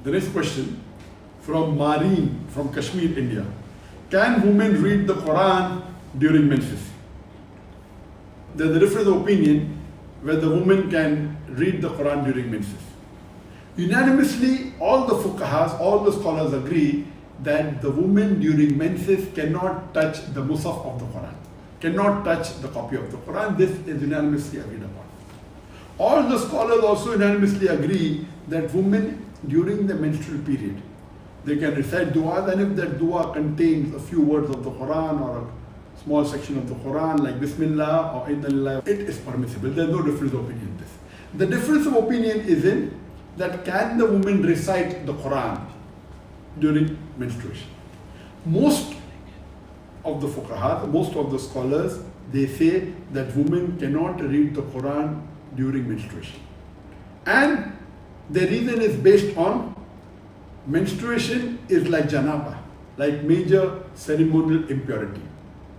The next question from Mareen from Kashmir, India. Can women read the Quran during menses? There's a difference of opinion whether women can read the Quran during menses. Unanimously, all the fuqahas, all the scholars agree that the woman during menses cannot touch the mushaf of the Quran, cannot touch the copy of the Quran. This is unanimously agreed upon. All the scholars also unanimously agree that women during the menstrual period, they can recite du'as, and if that dua contains a few words of the Quran or a small section of the Quran like Bismillah or Inna Lillahi, it is permissible. There is no difference of opinion in this. The difference of opinion is in that can the woman recite the Quran during menstruation. Most of the fuqaha, most of the scholars, they say that women cannot read the Quran during menstruation. And the reason is based on menstruation is like janaba, like major ceremonial impurity.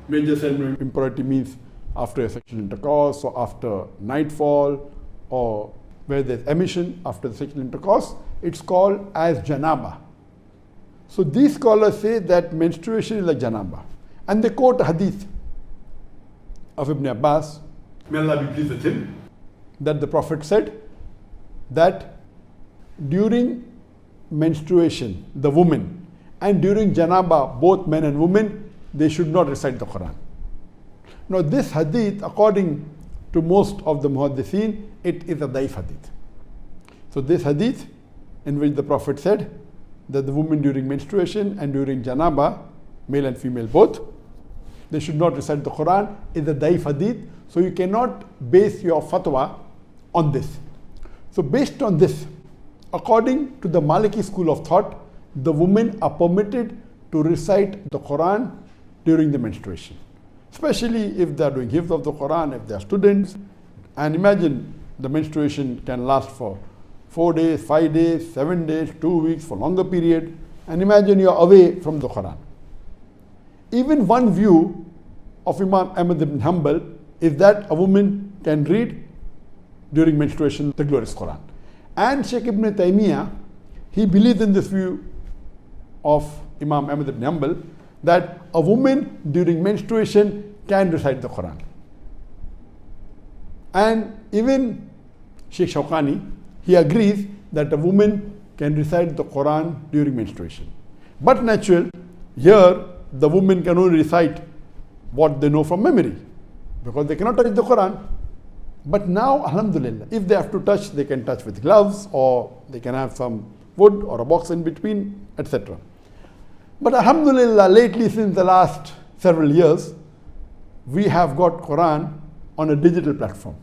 Major ceremonial impurity means after a sexual intercourse or after nightfall or where there's emission after the sexual intercourse, it's called as janaba. So these scholars say that menstruation is like janaba. And they quote a hadith of Ibn Abbas, may Allah be pleased with him, that the Prophet said that during menstruation, the woman, and during janaba, both men and women, they should not recite the Quran. Now this hadith, according to most of the muhaddithin, it is a daif hadith. So this hadith in which the Prophet said that the woman during menstruation and during janaba, male and female both, they should not recite the Quran, is a daif hadith. So you cannot base your fatwa on this. So based on this, according to the Maliki school of thought, the women are permitted to recite the Quran during the menstruation. Especially if they are doing hifz of the Quran, if they are students. And imagine the menstruation can last for 4 days, 5 days, 7 days, 2 weeks, for longer period. And imagine you are away from the Quran. Even one view of Imam Ahmad ibn Hanbal is that a woman can read during menstruation the glorious Quran. And Sheikh Ibn Taymiyyah, he believes in this view of Imam Ahmad ibn Hanbal that a woman during menstruation can recite the Quran. And even Sheikh Shawkani, he agrees that a woman can recite the Quran during menstruation. But natural, here the woman can only recite what they know from memory because they cannot touch the Quran. But now, alhamdulillah, if they have to touch, they can touch with gloves or they can have some wood or a box in between, etc. But alhamdulillah, lately since the last several years, we have got Quran on a digital platform.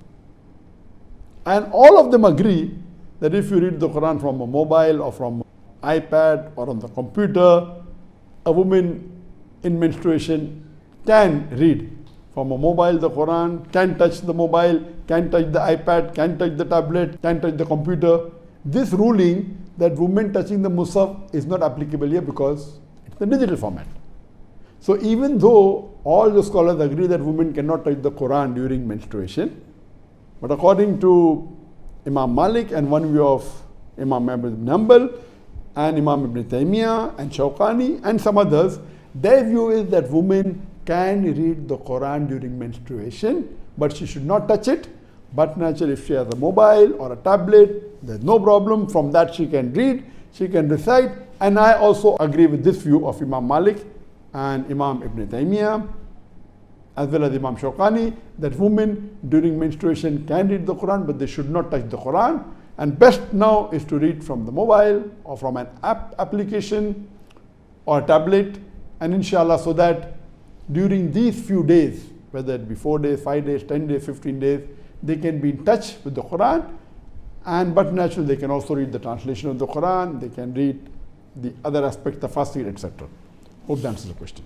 And all of them agree that if you read the Quran from a mobile or from an iPad or on the computer, a woman in menstruation can read from a mobile the Quran, can touch the mobile, can touch the iPad, can touch the tablet, can touch the computer. This ruling that women touching the mushaf is not applicable here because it's a digital format. So even though all the scholars agree that women cannot touch the Quran during menstruation, but according to Imam Malik and one view of Imam Ahmad ibn Hanbal and Imam Ibn Taymiyyah and Shawkani and some others, their view is that women can read the Quran during menstruation, but she should not touch it. But naturally, if she has a mobile or a tablet, there's no problem. From that she can read, she can recite. And I also agree with this view of Imam Malik and Imam Ibn Taymiyyah, as well as Imam Shawkani, that women during menstruation can read the Quran, but they should not touch the Quran. And best now is to read from the mobile or from an application or a tablet, and inshallah, so that during these few days, whether it be 4 days, 5 days, 10 days, 15 days, they can be in touch with the Quran. And but naturally, they can also read the translation of the Quran, they can read the other aspects, the tafsir, etc. Hope that answers the question.